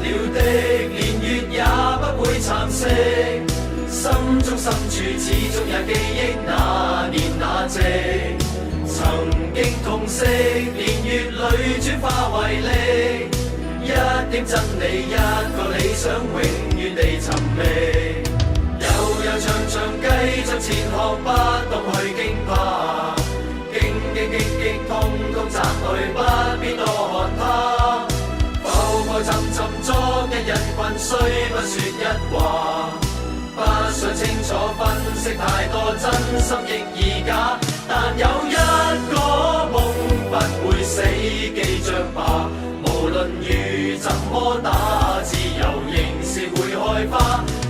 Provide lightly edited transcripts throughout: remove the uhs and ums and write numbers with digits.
了的，年月也不會蠶食。心中深處始終也記憶那年那夕，曾經痛惜，年月裏轉化為力。一點真理，一個理想，永遠地尋覓。悠悠長長繼續前行，不動去驚怕。荊棘棘棘，通通摘去，不必多看它。浮浮沉沉，昨日人群，雖不說一話。不想清楚分析太多，真心亦易假。但有一個夢不會死，記着吧。無論雨怎麼打，自由仍是會開花。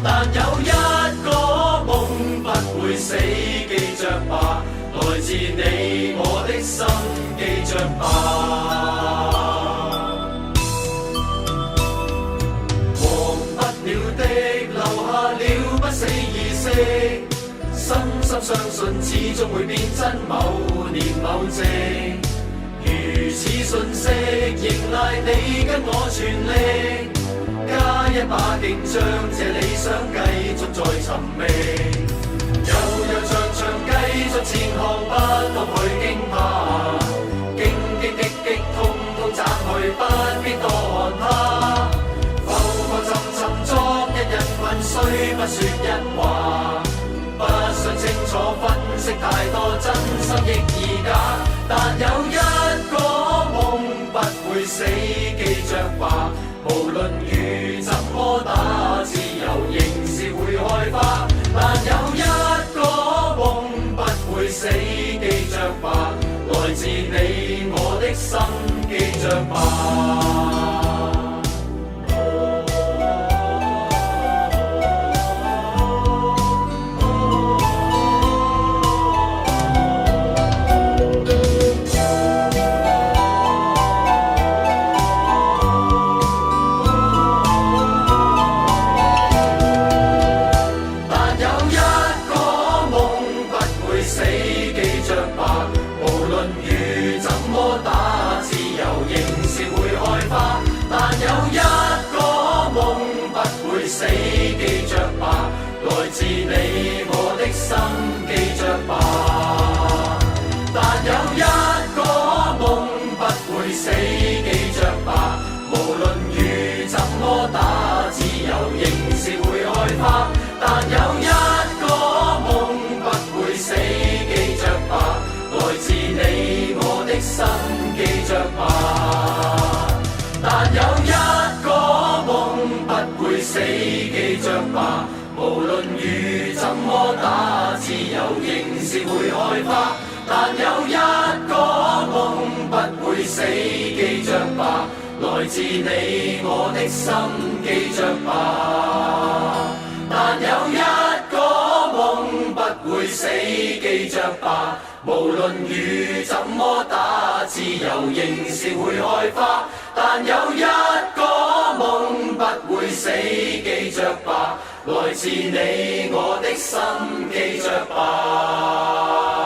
但有一個夢不會死，記着吧。來自你我的心，記着吧。忘不了的，留下了不死意識。深深相信，始終會變真，某年某夕。如此訊息，迎來你跟我全力，加一把勁，將這理想繼續再尋覓。悠悠長長繼續前行，不動去驚怕。荊棘棘棘，通通斬去，不必多看它。浮浮沉沉，昨日人群，雖不說一話。不想清楚分析太多，真心亦易假。但有一個夢不會死，記着吧。無論雨怎麼打，自由仍是會開花。但有一個夢不會死，記着吧。來自你我的心，記着吧。死，記着吧，來自你我的心，記着吧。但有一個夢不會死，記着吧。無論雨怎麼打，自由仍是會開花。但有一個夢不會死，記着吧，來自你我的心，記着吧。但有一個夢不會死，記着吧。無論雨怎麼打，自由仍是會開花。但有一個夢不會死，記着吧。來自你我的心，記着吧。但有一個夢不會死，記着吧。無論雨怎麼打，自由仍是會開花。但有一個夢不會死，記着吧。來自你我的心，記着吧。